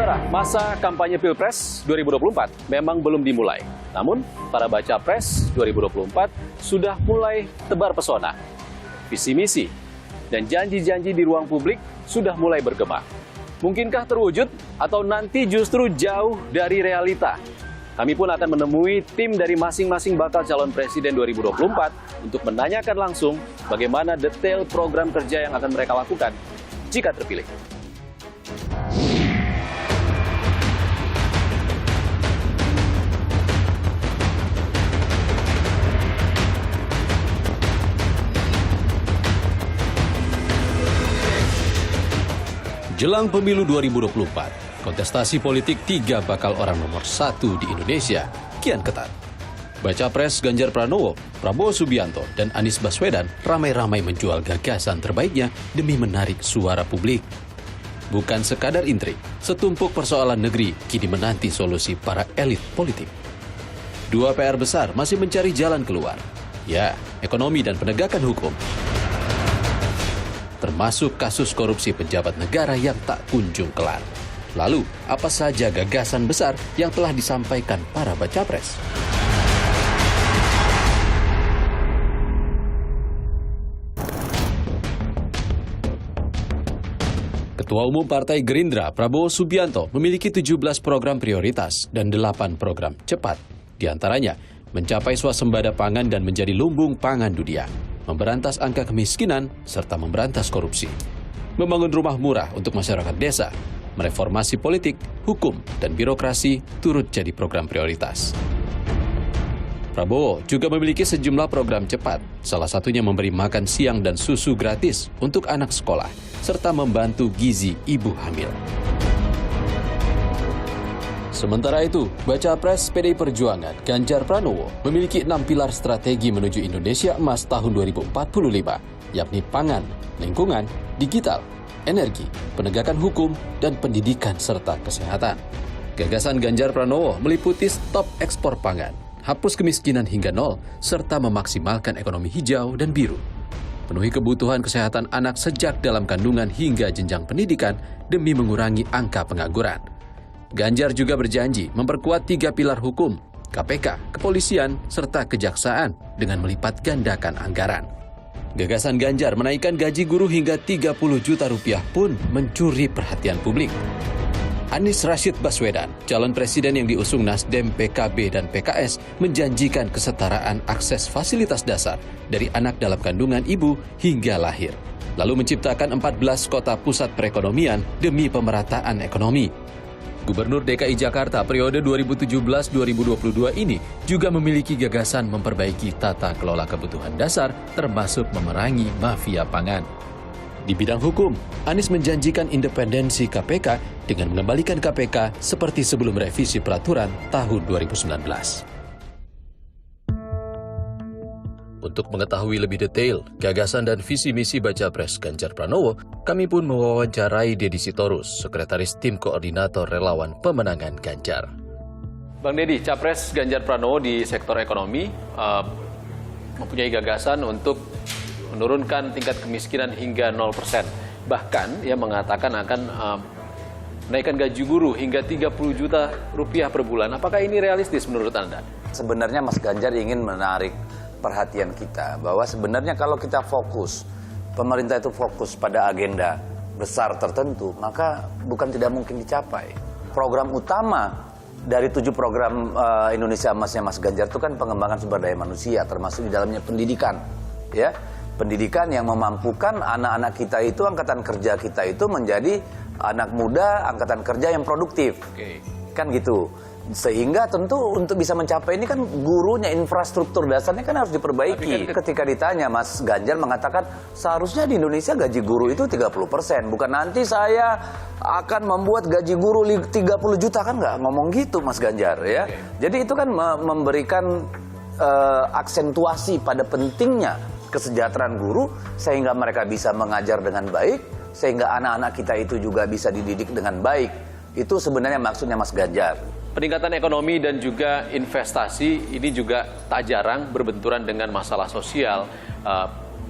Saudara, masa kampanye Pilpres 2024 memang belum dimulai. Namun, para baca pres 2024 sudah mulai tebar pesona. Visi misi dan janji-janji di ruang publik sudah mulai bergema. Mungkinkah terwujud atau nanti justru jauh dari realita? Kami pun akan menemui tim dari masing-masing bakal calon presiden 2024 untuk menanyakan langsung bagaimana detail program kerja yang akan mereka lakukan jika terpilih. Jelang pemilu 2024, kontestasi politik tiga bakal orang nomor satu di Indonesia kian ketat. Baca pres Ganjar Pranowo, Prabowo Subianto, dan Anies Baswedan ramai-ramai menjual gagasan terbaiknya demi menarik suara publik. Bukan sekadar intrik, setumpuk persoalan negeri kini menanti solusi para elit politik. Dua PR besar masih mencari jalan keluar. Ya, ekonomi dan penegakan hukum. Termasuk kasus korupsi pejabat negara yang tak kunjung kelar. Lalu, apa saja gagasan besar yang telah disampaikan para baca pres? Ketua Umum Partai Gerindra, Prabowo Subianto, memiliki 17 program prioritas dan 8 program cepat. Di antaranya, mencapai swasembada pangan dan menjadi lumbung pangan dunia, memberantas angka kemiskinan, serta memberantas korupsi, membangun rumah murah untuk masyarakat desa, mereformasi politik, hukum, dan birokrasi turut jadi program prioritas. Prabowo juga memiliki sejumlah program cepat, salah satunya memberi makan siang dan susu gratis untuk anak sekolah, serta membantu gizi ibu hamil. Sementara itu, baca pres PDI Perjuangan Ganjar Pranowo memiliki 6 pilar strategi menuju Indonesia Emas tahun 2045, yakni pangan, lingkungan, digital, energi, penegakan hukum, dan pendidikan serta kesehatan. Gagasan Ganjar Pranowo meliputi stop ekspor pangan, hapus kemiskinan hingga nol, serta memaksimalkan ekonomi hijau dan biru. Penuhi kebutuhan kesehatan anak sejak dalam kandungan hingga jenjang pendidikan demi mengurangi angka pengangguran. Ganjar juga berjanji memperkuat 3 pilar hukum, KPK, kepolisian, serta kejaksaan dengan melipat gandakan anggaran. Gagasan Ganjar menaikkan gaji guru hingga 30 juta rupiah pun mencuri perhatian publik. Anies Rashid Baswedan, calon presiden yang diusung Nasdem, PKB, dan PKS, menjanjikan kesetaraan akses fasilitas dasar dari anak dalam kandungan ibu hingga lahir. Lalu menciptakan 14 kota pusat perekonomian demi pemerataan ekonomi. Gubernur DKI Jakarta periode 2017-2022 ini juga memiliki gagasan memperbaiki tata kelola kebutuhan dasar termasuk memerangi mafia pangan. Di bidang hukum, Anies menjanjikan independensi KPK dengan mengembalikan KPK seperti sebelum revisi peraturan tahun 2019. Untuk mengetahui lebih detail gagasan dan visi misi baca pres Ganjar Pranowo, kami pun mewawancarai Deddy Sitorus, Sekretaris Tim Koordinator Relawan Pemenangan Ganjar. Bang Deddy, Capres Ganjar Pranowo di sektor ekonomi mempunyai gagasan untuk menurunkan tingkat kemiskinan hingga 0%. Bahkan ia mengatakan akan menaikkan gaji guru hingga 30 juta rupiah per bulan. Apakah ini realistis menurut Anda? Sebenarnya Mas Ganjar ingin menarik perhatian kita bahwa sebenarnya kalau kita fokus, pemerintah itu fokus pada agenda besar tertentu, maka bukan tidak mungkin dicapai. Program utama dari 7 program Indonesia Emasnya Mas Ganjar itu kan pengembangan sumber daya manusia, termasuk di dalamnya pendidikan, ya. Pendidikan yang memampukan anak-anak kita itu, angkatan kerja kita itu menjadi anak muda, angkatan kerja yang produktif. Kan gitu. Sehingga tentu untuk bisa mencapai ini kan gurunya, infrastruktur dasarnya kan harus diperbaiki. Ketika ditanya, Mas Ganjar mengatakan seharusnya di Indonesia gaji guru itu 30%. Bukan nanti saya akan membuat gaji guru 30 juta, kan nggak ngomong gitu Mas Ganjar, ya. Jadi itu kan memberikan aksentuasi pada pentingnya kesejahteraan guru sehingga mereka bisa mengajar dengan baik, sehingga anak-anak kita itu juga bisa dididik dengan baik. Itu sebenarnya maksudnya Mas Ganjar. Peningkatan ekonomi dan juga investasi ini juga tak jarang berbenturan dengan masalah sosial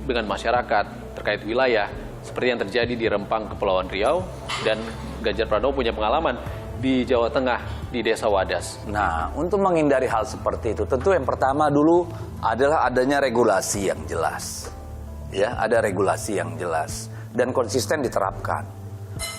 dengan masyarakat terkait wilayah seperti yang terjadi di Rempang, Kepulauan Riau, dan Ganjar Pranowo punya pengalaman di Jawa Tengah, di Desa Wadas? Nah, untuk menghindari hal seperti itu, tentu yang pertama dulu adalah adanya regulasi yang jelas. Ya, ada regulasi yang jelas dan konsisten diterapkan.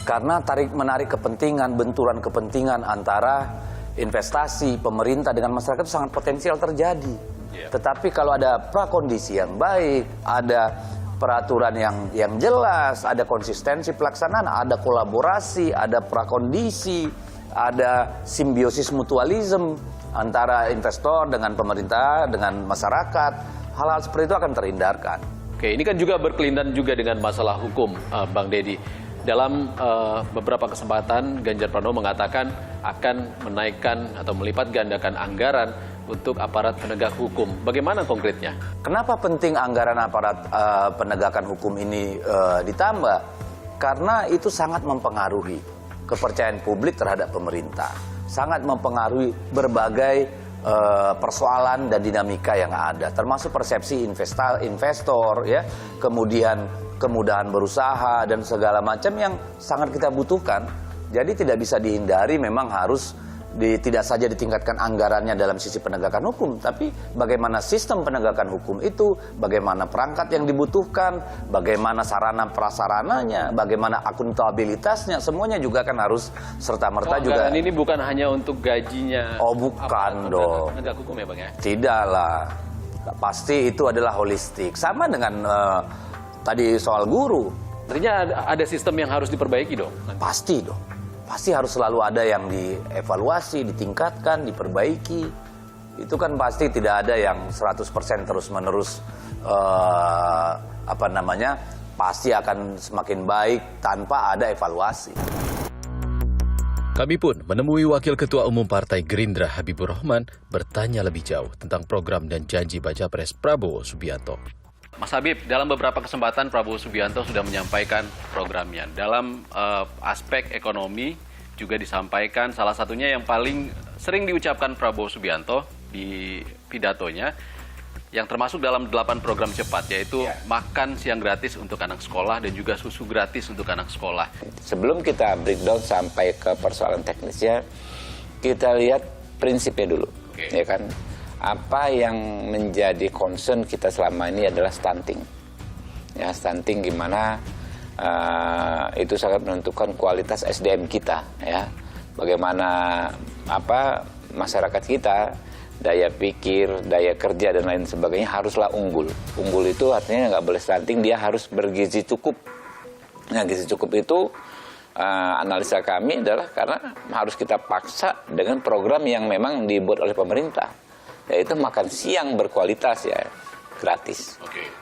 Karena tarik-menarik kepentingan, benturan kepentingan antara investasi, pemerintah dengan masyarakat itu sangat potensial terjadi. Tetapi kalau ada prakondisi yang baik, ada peraturan yang jelas, ada konsistensi pelaksanaan, ada kolaborasi, ada prakondisi, ada simbiosis mutualisme antara investor dengan pemerintah, dengan masyarakat, hal-hal seperti itu akan terhindarkan. Oke, ini kan juga berkelindan juga dengan masalah hukum, Bang Deddy. Dalam beberapa kesempatan, Ganjar Pranowo mengatakan akan menaikkan atau melipat gandakan anggaran untuk aparat penegak hukum. Bagaimana konkretnya? Kenapa penting anggaran aparat penegakan hukum ini ditambah? Karena itu sangat mempengaruhi kepercayaan publik terhadap pemerintah. Sangat mempengaruhi berbagai persoalan dan dinamika yang ada, termasuk persepsi investor, ya, kemudian kemudahan berusaha dan segala macam yang sangat kita butuhkan. Jadi tidak bisa dihindari, memang harus tidak saja ditingkatkan anggarannya dalam sisi penegakan hukum, tapi bagaimana sistem penegakan hukum itu, bagaimana perangkat yang dibutuhkan, bagaimana sarana prasarananya, bagaimana akuntabilitasnya, semuanya juga kan harus serta-merta juga. Anggaran ini bukan hanya untuk gajinya. Oh, bukan dong. Penegak hukum ya, Bang ya? Tidaklah. Pasti itu adalah holistik. Sama dengan tadi soal guru. Artinya ada sistem yang harus diperbaiki dong? Pasti dong. Pasti harus selalu ada yang dievaluasi, ditingkatkan, diperbaiki. Itu kan pasti tidak ada yang 100% terus-menerus pasti akan semakin baik tanpa ada evaluasi. Kami pun menemui Wakil Ketua Umum Partai Gerindra Habibur Rahman bertanya lebih jauh tentang program dan janji Baca Pres Prabowo Subianto. Mas Habib, dalam beberapa kesempatan Prabowo Subianto sudah menyampaikan programnya. Dalam aspek ekonomi juga disampaikan, salah satunya yang paling sering diucapkan Prabowo Subianto di pidatonya, yang termasuk dalam 8 program cepat, yaitu makan siang gratis untuk anak sekolah dan juga susu gratis untuk anak sekolah. Sebelum kita breakdown sampai ke persoalan teknisnya, kita lihat prinsipnya dulu. Ya kan? Apa yang menjadi concern kita selama ini adalah stunting. Ya, stunting gimana itu sangat menentukan kualitas SDM kita, ya. Bagaimana masyarakat kita, daya pikir, daya kerja dan lain sebagainya haruslah unggul. Unggul itu artinya nggak boleh stunting, dia harus bergizi cukup. Nah, gizi cukup itu analisa kami adalah karena harus kita paksa dengan program yang memang dibuat oleh pemerintah. Yaitu makan siang berkualitas, ya, gratis.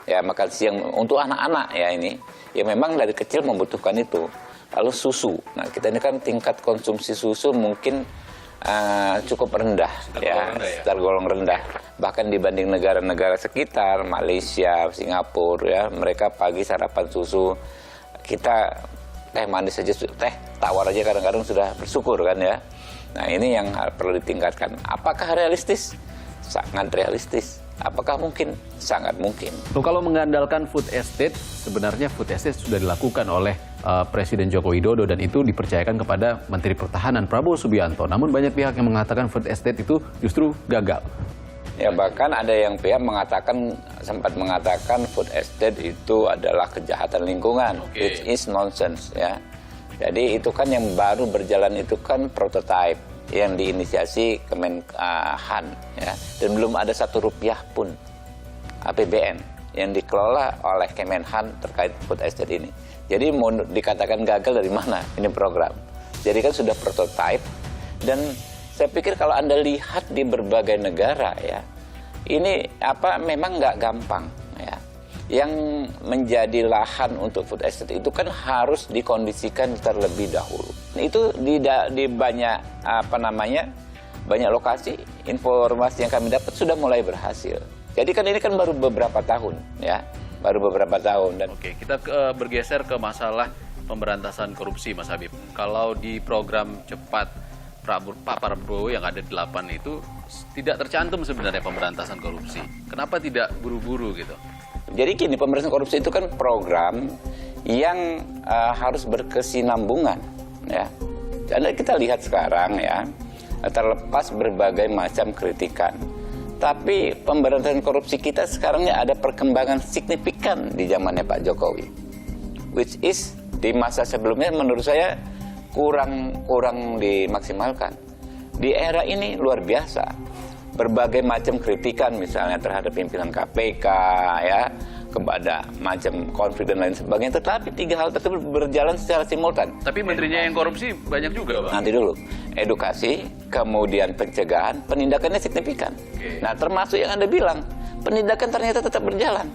Ya, makan siang untuk anak-anak, ya, ini ya memang dari kecil membutuhkan itu. Lalu susu, nah kita ini kan tingkat konsumsi susu mungkin cukup rendah, tergolong rendah. Bahkan dibanding negara-negara sekitar, Malaysia, Singapura, ya, mereka pagi sarapan susu, kita teh manis saja, teh tawar aja kadang-kadang sudah bersyukur kan, ya. Nah, ini yang perlu ditingkatkan. Apakah realistis? Sangat realistis. Apakah mungkin? Sangat mungkin. Kalau mengandalkan food estate, sebenarnya food estate sudah dilakukan oleh Presiden Joko Widodo dan itu dipercayakan kepada Menteri Pertahanan Prabowo Subianto. Namun banyak pihak yang mengatakan food estate itu justru gagal. Ya, bahkan ada yang pihak sempat mengatakan food estate itu adalah kejahatan lingkungan, which is nonsense, ya. Jadi itu kan yang baru berjalan itu kan prototipe yang diinisiasi Kemenhan, ya, dan belum ada Rp1 pun APBN yang dikelola oleh Kemenhan terkait food estate ini. Jadi mau dikatakan gagal dari mana ini program? Jadi kan sudah prototipe, dan saya pikir kalau Anda lihat di berbagai negara, ya, ini memang nggak gampang, ya. Yang menjadi lahan untuk food estate itu kan harus dikondisikan terlebih dahulu. Itu di banyak banyak lokasi, informasi yang kami dapat sudah mulai berhasil. Jadi kan ini kan baru beberapa tahun, ya, baru beberapa tahun. Dan Oke, kita bergeser ke masalah pemberantasan korupsi, Mas Habib. Kalau di program cepat Pak Prabowo yang ada 8 itu tidak tercantum sebenarnya pemberantasan korupsi. Kenapa tidak buru-buru gitu? Jadi gini, pemberantasan korupsi itu kan program yang harus berkesinambungan, ya. Dan kita lihat sekarang ya, terlepas berbagai macam kritikan, tapi pemberantasan korupsi kita sekarang ini ada perkembangan signifikan di zamannya Pak Jokowi, which is di masa sebelumnya menurut saya kurang dimaksimalkan. Di era ini luar biasa, berbagai macam kritikan misalnya terhadap pimpinan KPK ya, kepada macam konflik dan lain sebagainya, tetapi tiga hal tersebut berjalan secara simultan. Tapi menterinya yang korupsi banyak juga, Pak. Nanti dulu, edukasi, kemudian pencegahan, penindakannya signifikan. Nah, termasuk yang Anda bilang, penindakan ternyata tetap berjalan.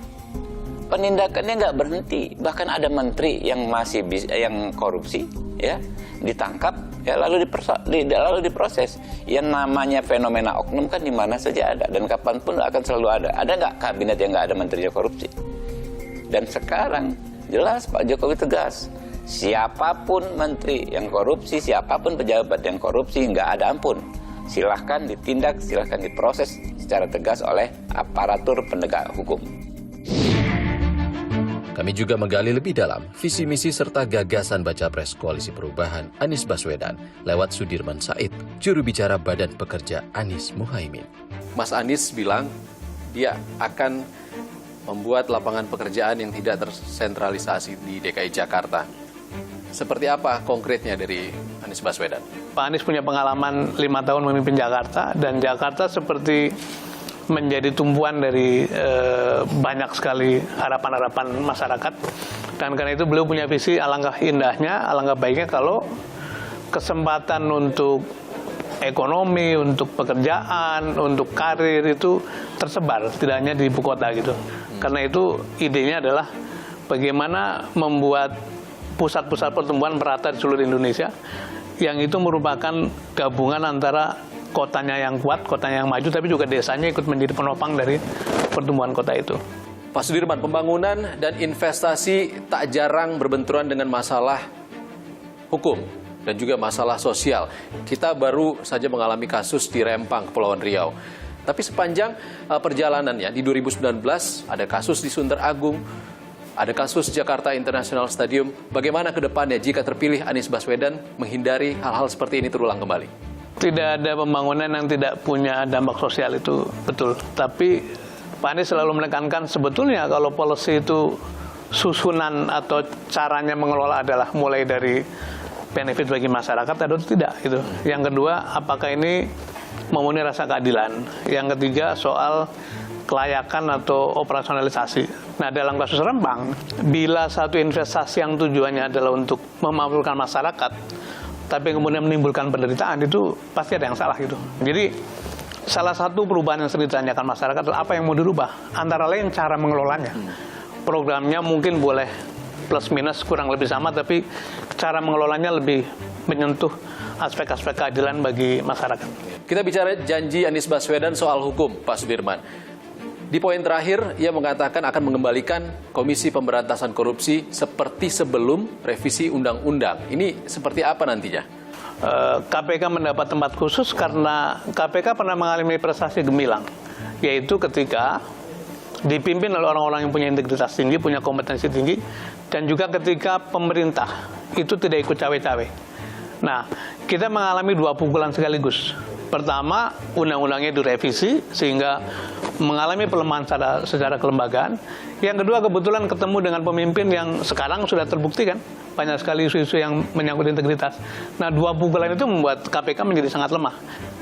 Penindakannya nggak berhenti, bahkan ada menteri yang masih yang korupsi, ya, ditangkap, ya, lalu diproses. Yang namanya fenomena oknum kan di mana saja ada dan kapanpun akan selalu ada. Ada nggak kabinet yang nggak ada menterinya korupsi? Dan sekarang jelas Pak Jokowi tegas, siapapun menteri yang korupsi, siapapun pejabat yang korupsi, nggak ada ampun. Silahkan ditindak, silahkan diproses secara tegas oleh aparatur penegak hukum. Kami juga menggali lebih dalam visi misi serta gagasan Baca Pres Koalisi Perubahan Anies Baswedan lewat Sudirman Said, juru bicara Badan Pekerja Anies Muhaimin. Mas Anies bilang dia akan membuat lapangan pekerjaan yang tidak tersentralisasi di DKI Jakarta. Seperti apa konkretnya dari Anies Baswedan? Pak Anies punya pengalaman 5 tahun memimpin Jakarta, dan Jakarta seperti menjadi tumpuan dari banyak sekali harapan-harapan masyarakat. Dan karena itu beliau punya visi, alangkah indahnya, alangkah baiknya kalau kesempatan untuk ekonomi, untuk pekerjaan, untuk karir itu tersebar, tidak hanya di ibu kota gitu. Karena itu idenya adalah bagaimana membuat pusat-pusat pertumbuhan merata di seluruh Indonesia, yang itu merupakan gabungan antara kotanya yang kuat, kotanya yang maju, tapi juga desanya ikut menjadi penopang dari pertumbuhan kota itu. Pak Sudirman, pembangunan dan investasi tak jarang berbenturan dengan masalah hukum dan juga masalah sosial. Kita baru saja mengalami kasus di Rempang, Kepulauan Riau. Tapi sepanjang perjalanannya, di 2019 ada kasus di Sunter Agung, ada kasus Jakarta International Stadium. Bagaimana ke depannya jika terpilih Anies Baswedan menghindari hal-hal seperti ini terulang kembali? Tidak ada pembangunan yang tidak punya dampak sosial, itu betul. Tapi Pak Anies selalu menekankan sebetulnya kalau policy itu susunan atau caranya mengelola adalah mulai dari benefit bagi masyarakat atau tidak. Gitu. Yang kedua, apakah ini memenuhi rasa keadilan. Yang ketiga, soal kelayakan atau operasionalisasi. Nah, dalam kasus Rempang, bila satu investasi yang tujuannya adalah untuk memakmurkan masyarakat, tapi kemudian menimbulkan penderitaan, itu pasti ada yang salah gitu. Jadi salah satu perubahan yang sering ditanyakan masyarakat adalah apa yang mau dirubah, antara lain cara mengelolanya. Programnya mungkin boleh plus minus kurang lebih sama, tapi cara mengelolanya lebih menyentuh aspek-aspek keadilan bagi masyarakat. Kita bicara janji Anies Baswedan soal hukum, Pak Sudirman. Di poin terakhir, ia mengatakan akan mengembalikan Komisi Pemberantasan Korupsi seperti sebelum revisi undang-undang. Ini seperti apa nantinya? KPK mendapat tempat khusus karena KPK pernah mengalami prestasi gemilang, yaitu ketika dipimpin oleh orang-orang yang punya integritas tinggi, punya kompetensi tinggi, dan juga ketika pemerintah itu tidak ikut cawe-cawe. Nah, kita mengalami 2 pukulan sekaligus. Pertama, undang-undangnya direvisi sehingga mengalami pelemahan secara kelembagaan. Yang kedua, kebetulan ketemu dengan pemimpin yang sekarang sudah terbukti kan banyak sekali isu-isu yang menyangkut integritas. Nah, 2 pukulan itu membuat KPK menjadi sangat lemah.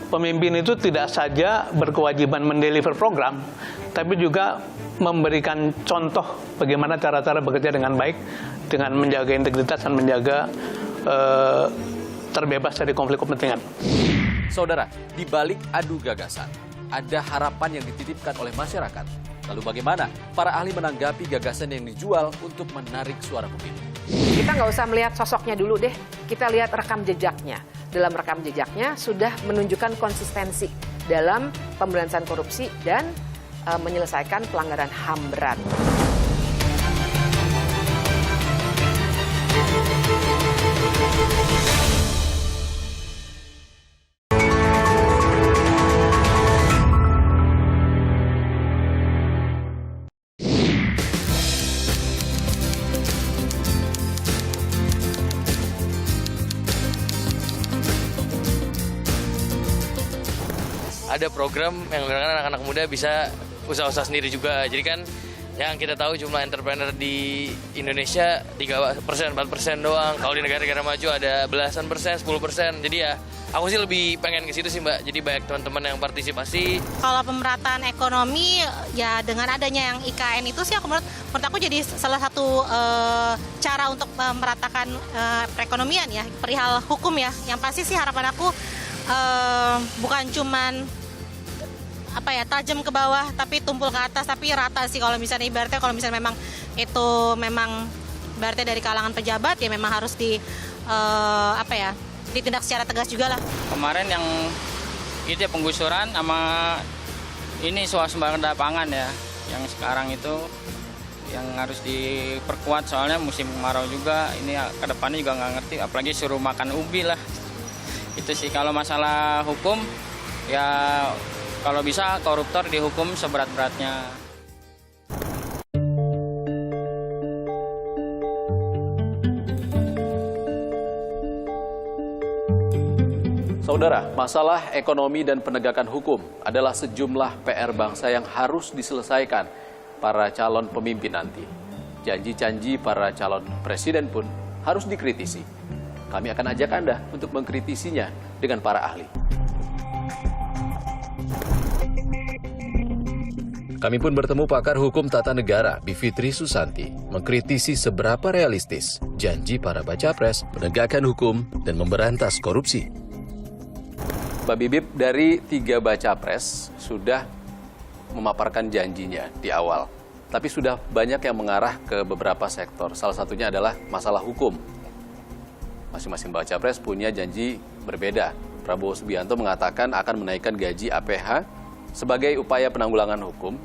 Pemimpin itu tidak saja berkewajiban mendeliver program, tapi juga memberikan contoh bagaimana cara-cara bekerja dengan baik, dengan menjaga integritas dan menjaga terbebas dari konflik kepentingan. Saudara, di balik adu gagasan, ada harapan yang dititipkan oleh masyarakat. Lalu bagaimana para ahli menanggapi gagasan yang dijual untuk menarik suara pemilih? Kita nggak usah melihat sosoknya dulu deh, kita lihat rekam jejaknya. Dalam rekam jejaknya sudah menunjukkan konsistensi dalam pemberantasan korupsi dan menyelesaikan pelanggaran HAM berat. ada program yang anak-anak muda bisa usaha-usaha sendiri juga. Jadi kan yang kita tahu jumlah entrepreneur di Indonesia 3%, 4% doang. Kalau di negara-negara maju ada belasan persen, 10%. Jadi ya aku sih lebih pengen ke situ sih Mbak. Jadi banyak teman-teman yang partisipasi. Kalau pemerataan ekonomi ya dengan adanya yang IKN itu sih menurut aku jadi salah satu cara untuk meratakan perekonomian ya, perihal hukum ya. Yang pasti sih harapan aku bukan cuman tajam ke bawah tapi tumpul ke atas, tapi rata sih. Kalau misalnya ibaratnya memang itu memang ibaratnya dari kalangan pejabat ya memang harus ditindak secara tegas juga lah. Kemarin yang itu ya penggusuran sama ini swasembada pangan ya, yang sekarang itu yang harus diperkuat soalnya musim kemarau juga, ini kedepannya juga nggak ngerti, apalagi suruh makan ubi lah. Itu sih kalau masalah hukum ya kalau bisa koruptor dihukum seberat-beratnya. Saudara, masalah ekonomi dan penegakan hukum adalah sejumlah PR bangsa yang harus diselesaikan para calon pemimpin nanti. Janji-janji para calon presiden pun harus dikritisi. Kami akan ajak Anda untuk mengkritisinya dengan para ahli. Kami pun bertemu pakar hukum tata negara Bivitri Susanti, mengkritisi seberapa realistis janji para baca pres menegakkan hukum dan memberantas korupsi. Mbak Bibip, dari 3 baca pres sudah memaparkan janjinya di awal. Tapi sudah banyak yang mengarah ke beberapa sektor. Salah satunya adalah masalah hukum. Masing-masing baca pres punya janji berbeda. Prabowo Subianto mengatakan akan menaikkan gaji APH sebagai upaya penanggulangan hukum.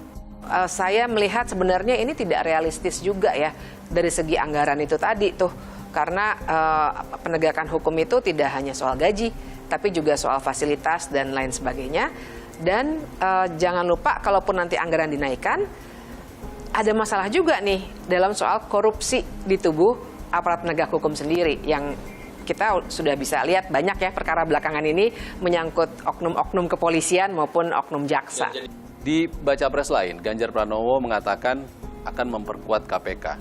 Saya melihat sebenarnya ini tidak realistis juga ya dari segi anggaran itu tadi tuh. Karena penegakan hukum itu tidak hanya soal gaji, tapi juga soal fasilitas dan lain sebagainya. Dan jangan lupa kalaupun nanti anggaran dinaikkan, ada masalah juga nih dalam soal korupsi di tubuh aparat penegak hukum sendiri yang kita sudah bisa lihat banyak ya perkara belakangan ini menyangkut oknum-oknum kepolisian maupun oknum jaksa. Di baca pres lain, Ganjar Pranowo mengatakan akan memperkuat KPK.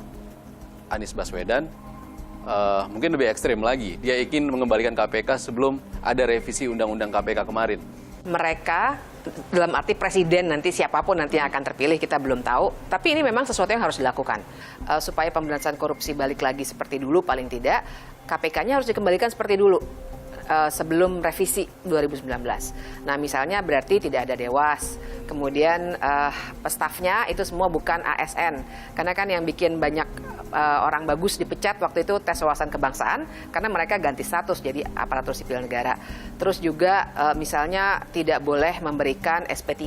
Anies Baswedan mungkin lebih ekstrim lagi. Dia ingin mengembalikan KPK sebelum ada revisi Undang-Undang KPK kemarin. Mereka, dalam arti presiden nanti siapapun nanti yang akan terpilih kita belum tahu. Tapi ini memang sesuatu yang harus dilakukan. Supaya pemberantasan korupsi balik lagi seperti dulu paling tidak, KPK-nya harus dikembalikan seperti dulu. Sebelum revisi 2019. Nah misalnya berarti tidak ada dewas, kemudian stafnya itu semua bukan ASN, karena kan yang bikin banyak orang bagus dipecat waktu itu tes wawasan kebangsaan, karena mereka ganti status jadi aparatur sipil negara. Terus juga misalnya tidak boleh memberikan SP3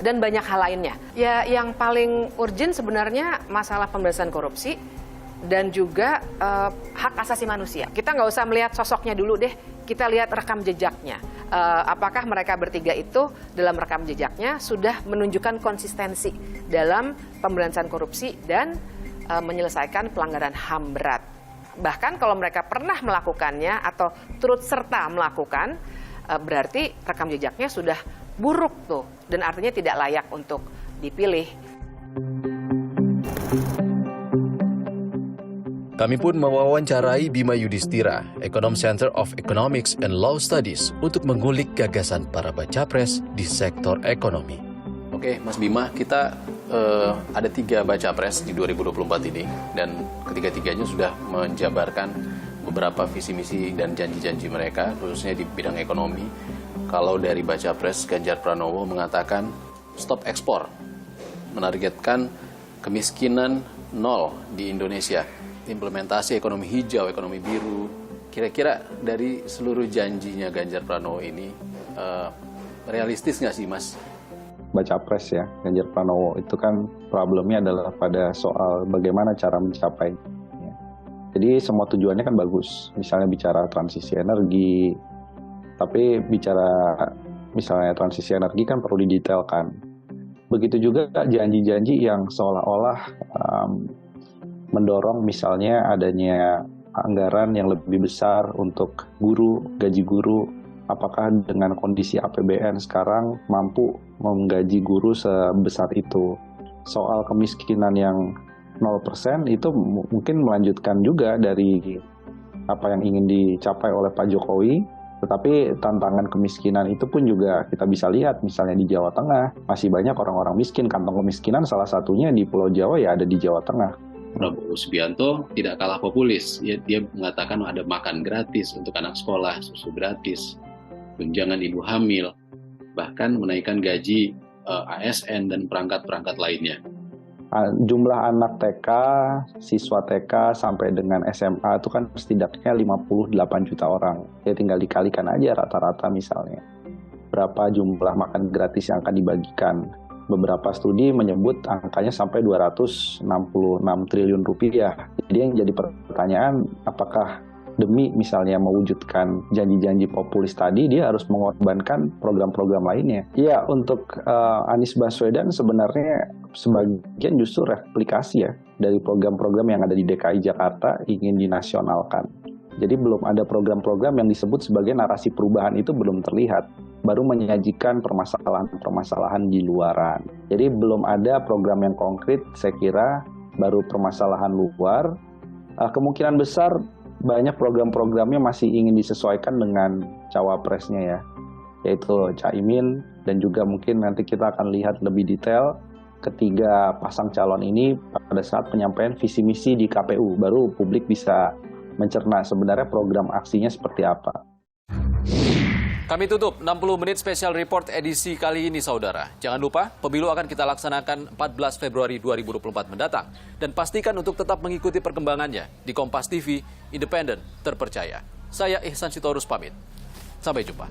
dan banyak hal lainnya. Ya yang paling urgent sebenarnya masalah pemberantasan korupsi dan juga hak asasi manusia. Kita nggak usah melihat sosoknya dulu deh, kita lihat rekam jejaknya. Apakah mereka bertiga itu dalam rekam jejaknya sudah menunjukkan konsistensi dalam pemberantasan korupsi dan menyelesaikan pelanggaran HAM berat. Bahkan kalau mereka pernah melakukannya atau turut serta melakukan, berarti rekam jejaknya sudah buruk tuh, dan artinya tidak layak untuk dipilih. Kami pun mewawancarai Bima Yudhistira, Econom Center of Economics and Law Studies, untuk mengulik gagasan para baca pres di sektor ekonomi. Oke, Mas Bima, kita ada 3 baca pres di 2024 ini, dan ketiga-tiganya sudah menjabarkan beberapa visi misi dan janji-janji mereka, khususnya di bidang ekonomi. Kalau dari baca pres, Ganjar Pranowo mengatakan stop ekspor, menargetkan kemiskinan 0 di Indonesia, implementasi ekonomi hijau, ekonomi biru. Kira-kira dari seluruh janjinya Ganjar Pranowo ini realistis nggak sih, Mas? Baca pres ya, Ganjar Pranowo itu kan problemnya adalah pada soal bagaimana cara mencapai. Ya. Jadi semua tujuannya kan bagus, misalnya bicara transisi energi, tapi bicara misalnya transisi energi kan perlu didetailkan. Begitu juga janji-janji yang seolah-olah mendorong misalnya adanya anggaran yang lebih besar untuk guru, gaji guru, apakah dengan kondisi APBN sekarang mampu menggaji guru sebesar itu. Soal kemiskinan yang 0% itu mungkin melanjutkan juga dari apa yang ingin dicapai oleh Pak Jokowi, tetapi tantangan kemiskinan itu pun juga kita bisa lihat, misalnya di Jawa Tengah, masih banyak orang-orang miskin. Kantong kemiskinan salah satunya di Pulau Jawa ya ada di Jawa Tengah. Prabowo Subianto tidak kalah populis. Dia mengatakan ada makan gratis untuk anak sekolah, susu gratis, tunjangan ibu hamil, bahkan menaikkan gaji ASN dan perangkat-perangkat lainnya. Jumlah anak TK, siswa TK sampai dengan SMA itu kan setidaknya 58 juta orang. Ya tinggal dikalikan aja rata-rata misalnya. Berapa jumlah makan gratis yang akan dibagikan. Beberapa studi menyebut angkanya sampai 266 triliun rupiah. Jadi yang jadi pertanyaan, apakah demi misalnya mewujudkan janji-janji populis tadi, dia harus mengorbankan program-program lainnya. Ya, untuk Anies Baswedan sebenarnya sebagian justru replikasi ya dari program-program yang ada di DKI Jakarta ingin dinasionalkan. Jadi belum ada program-program yang disebut sebagai narasi perubahan itu belum terlihat. Baru menyajikan permasalahan-permasalahan di luaran. Jadi belum ada program yang konkret, saya kira baru permasalahan luar. Kemungkinan besar banyak program-programnya masih ingin disesuaikan dengan cawapresnya ya, yaitu Caimin, dan juga mungkin nanti kita akan lihat lebih detail ketiga pasang calon ini pada saat penyampaian visi misi di KPU, baru publik bisa mencerna sebenarnya program aksinya seperti apa. Kami tutup 60 menit special report edisi kali ini, saudara. Jangan lupa, pemilu akan kita laksanakan 14 Februari 2024 mendatang. Dan pastikan untuk tetap mengikuti perkembangannya di Kompas TV, independen, terpercaya. Saya Ihsan Sitorus pamit. Sampai jumpa.